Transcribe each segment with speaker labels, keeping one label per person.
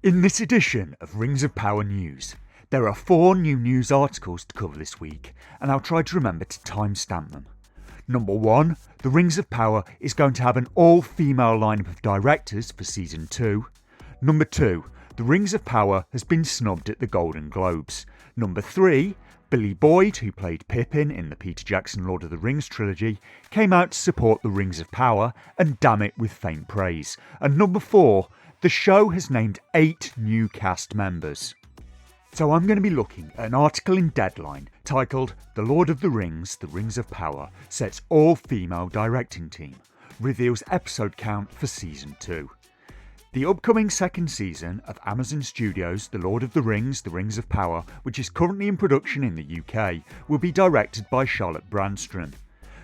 Speaker 1: In this edition of Rings of Power News, there are 4 new news articles to cover this week, and I'll try to remember to timestamp them. Number 1, The Rings of Power is going to have an all-female lineup of directors for Season 2. Number 2, The Rings of Power has been snubbed at the Golden Globes. Number 3, Pippin Boyd, who played Pippin in the Peter Jackson Lord of the Rings trilogy, came out to support The Rings of Power and damn it with faint praise. And number 4, the show has named 8 new cast members. So I'm going to be looking at an article in Deadline titled The Lord of the Rings, The Rings of Power sets all-female directing team, reveals episode count for Season 2. The upcoming second season of Amazon Studios' The Lord of the Rings, The Rings of Power, which is currently in production in the UK, will be directed by Charlotte Brandstrom,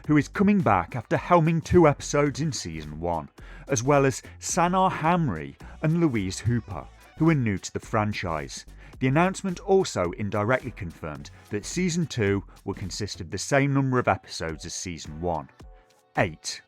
Speaker 1: who is coming back after helming 2 episodes in Season 1, as well as Sanaa Hamri and Louise Hooper, who are new to the franchise. The announcement also indirectly confirmed that Season 2 will consist of the same number of episodes as Season 1, 8.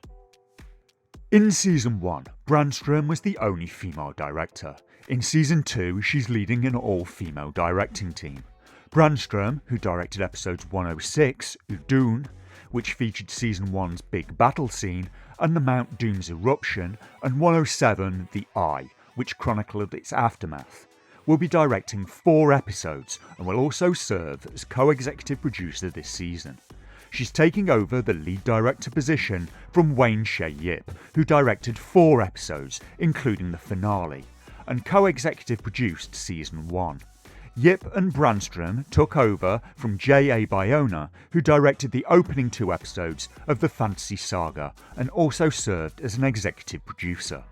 Speaker 1: In Season 1, Brandstrom was the only female director. In Season 2, she's leading an all-female directing team. Brandstrom, who directed episodes 106, Udun, which featured Season 1's big battle scene, and the Mount Doom's eruption, and 107, The Eye, which chronicled its aftermath, will be directing 4 episodes and will also serve as co-executive producer this season. She's taking over the lead director position from Wayne Shea Yip, who directed 4 episodes, including the finale, and co-executive produced Season 1. Yip and Brandstrom took over from J.A. Bayona, who directed the opening 2 episodes of the Fantasy Saga and also served as an executive producer.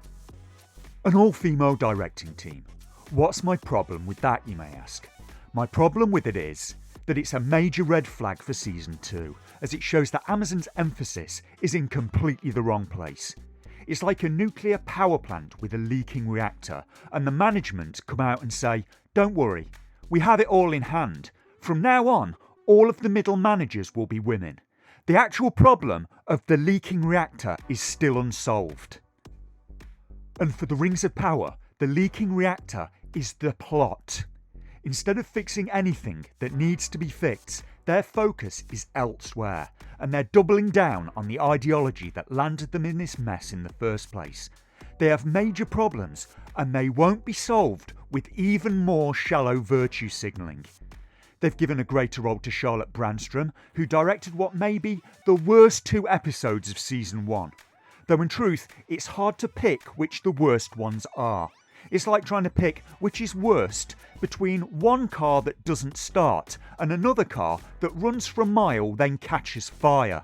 Speaker 1: An all-female directing team. What's my problem with that, you may ask? My problem with it is that it's a major red flag for Season 2, as it shows that Amazon's emphasis is in completely the wrong place. It's like a nuclear power plant with a leaking reactor, and the management come out and say, "Don't worry, we have it all in hand. From now on, all of the middle managers will be women." The actual problem of the leaking reactor is still unsolved. And for the Rings of Power, the leaking reactor is the plot. Instead of fixing anything that needs to be fixed, their focus is elsewhere, and they're doubling down on the ideology that landed them in this mess in the first place. They have major problems, and they won't be solved with even more shallow virtue signalling. They've given a greater role to Charlotte Brandstrom, who directed what may be the worst 2 episodes of Season 1. Though in truth, it's hard to pick which the worst ones are. It's like trying to pick which is worst between one car that doesn't start and another car that runs for a mile then catches fire.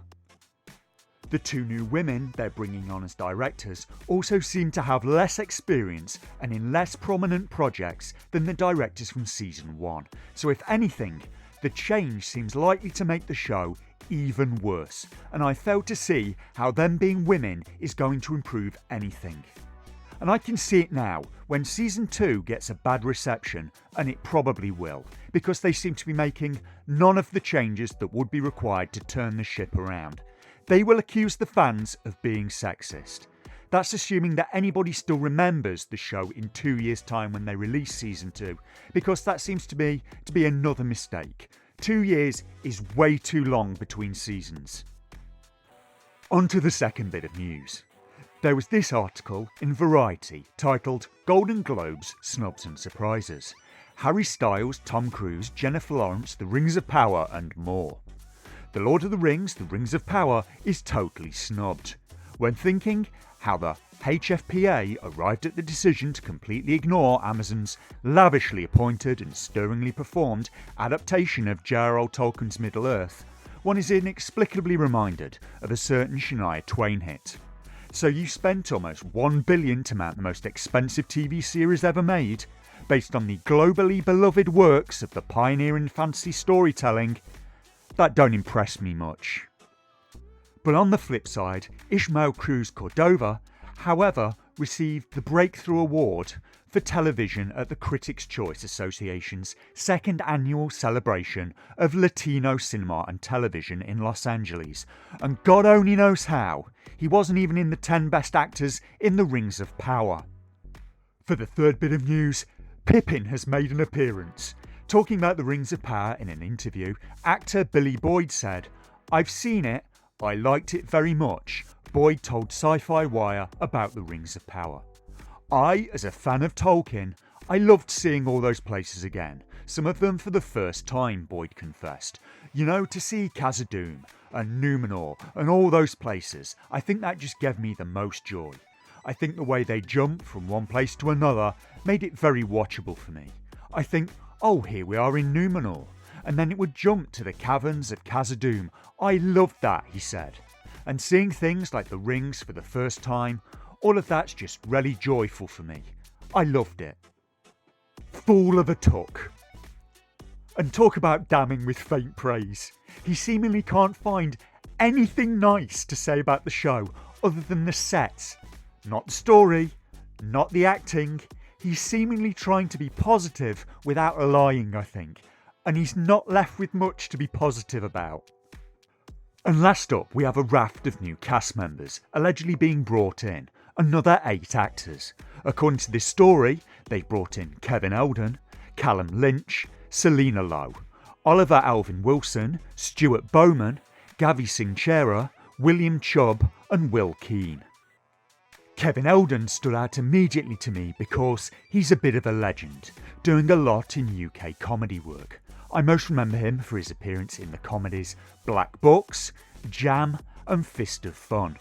Speaker 1: The 2 new women they're bringing on as directors also seem to have less experience and in less prominent projects than the directors from Season 1, so if anything, the change seems likely to make the show even worse, and I fail to see how them being women is going to improve anything. And I can see it now when Season 2 gets a bad reception, and it probably will, because they seem to be making none of the changes that would be required to turn the ship around. They will accuse the fans of being sexist. That's assuming that anybody still remembers the show in 2 years' time when they release Season 2, because that seems to be another mistake. 2 years is way too long between seasons. On to the second bit of news. There was this article in Variety titled Golden Globes Snubs and Surprises. Harry Styles, Tom Cruise, Jennifer Lawrence, The Rings of Power and more. The Lord of the Rings, The Rings of Power is totally snubbed. When thinking how the HFPA arrived at the decision to completely ignore Amazon's lavishly appointed and stirringly performed adaptation of J.R.R. Tolkien's Middle-earth, one is inexplicably reminded of a certain Shania Twain hit. So you spent almost $1 billion to mount the most expensive TV series ever made, based on the globally beloved works of the pioneer in fantasy storytelling? That don't impress me much. But on the flip side, Ishmael Cruz Cordova, however, received the Breakthrough Award for television at the Critics' Choice Association's 2nd annual celebration of Latino cinema and television in Los Angeles, and God only knows how, he wasn't even in the 10 best actors in The Rings of Power. For the third bit of news, Pippin has made an appearance. Talking about the Rings of Power in an interview, actor Pippin Boyd said, "I've seen it, I liked it very much." Boyd told Sci-Fi Wire about the Rings of Power. "I, as a fan of Tolkien, I loved seeing all those places again, some of them for the first time," Boyd confessed. "You know, to see Khazad-dûm and Numenor and all those places, I think that just gave me the most joy. I think the way they jumped from one place to another made it very watchable for me. I think, oh, here we are in Numenor, and then it would jump to the caverns at Khazad-dûm. I loved that," he said. "And seeing things like the rings for the first time, all of that's just really joyful for me. I loved it." Fool of a Tuck. And talk about damning with faint praise. He seemingly can't find anything nice to say about the show other than the sets. Not the story, not the acting. He's seemingly trying to be positive without lying, I think. And he's not left with much to be positive about. And last up, we have a raft of new cast members allegedly being brought in. Another 8 actors. According to this story, they've brought in Kevin Eldon, Callum Lynch, Selena Lowe, Oliver Alvin Wilson, Stuart Bowman, Gavi Singh, William Chubb and Will Keane. Kevin Eldon stood out immediately to me because he's a bit of a legend, doing a lot in UK comedy work. I most remember him for his appearance in the comedies Black Books, Jam and Fist of Fun.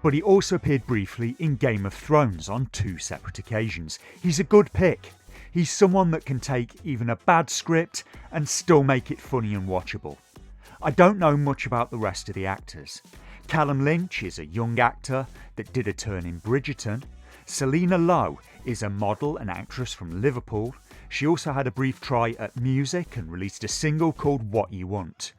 Speaker 1: But he also appeared briefly in Game of Thrones on 2 separate occasions. He's a good pick. He's someone that can take even a bad script and still make it funny and watchable. I don't know much about the rest of the actors. Callum Lynch is a young actor that did a turn in Bridgerton. Selena Lowe is a model and actress from Liverpool. She also had a brief try at music and released a single called What You Want.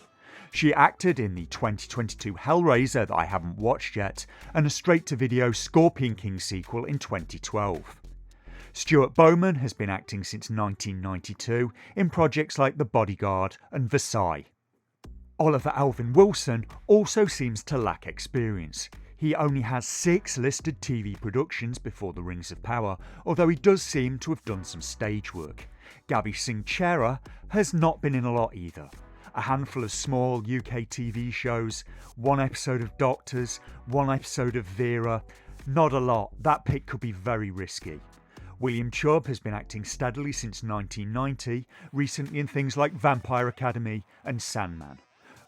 Speaker 1: She acted in the 2022 Hellraiser that I haven't watched yet, and a straight-to-video Scorpion King sequel in 2012. Stuart Bowman has been acting since 1992 in projects like The Bodyguard and Versailles. Oliver Alvin Wilson also seems to lack experience. He only has 6 listed TV productions before The Rings of Power, although he does seem to have done some stage work. Gavi Singh has not been in a lot either. A handful of small UK TV shows, 1 episode of Doctors, 1 episode of Vera. Not a lot. That pick could be very risky. William Chubb has been acting steadily since 1990, recently in things like Vampire Academy and Sandman.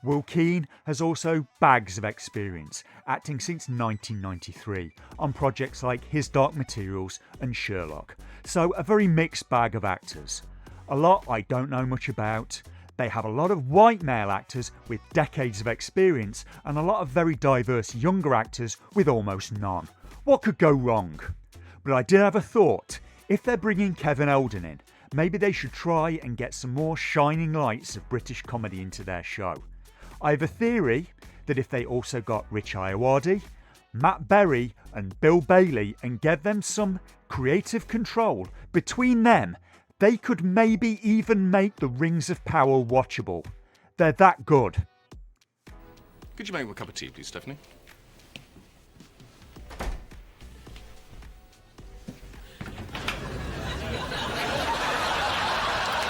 Speaker 1: Will Keane has also bags of experience, acting since 1993 on projects like His Dark Materials and Sherlock. So a very mixed bag of actors. A lot I don't know much about. They have a lot of white male actors with decades of experience and a lot of very diverse younger actors with almost none. What could go wrong? But I did have a thought. If they're bringing Kevin Eldon in, maybe they should try and get some more shining lights of British comedy into their show. I have a theory that if they also got Rich Ayoade, Matt Berry and Bill Bailey and gave them some creative control between them, they could maybe even make the Rings of Power watchable. They're that good.
Speaker 2: Could you make me a cup of tea, please, Stephanie?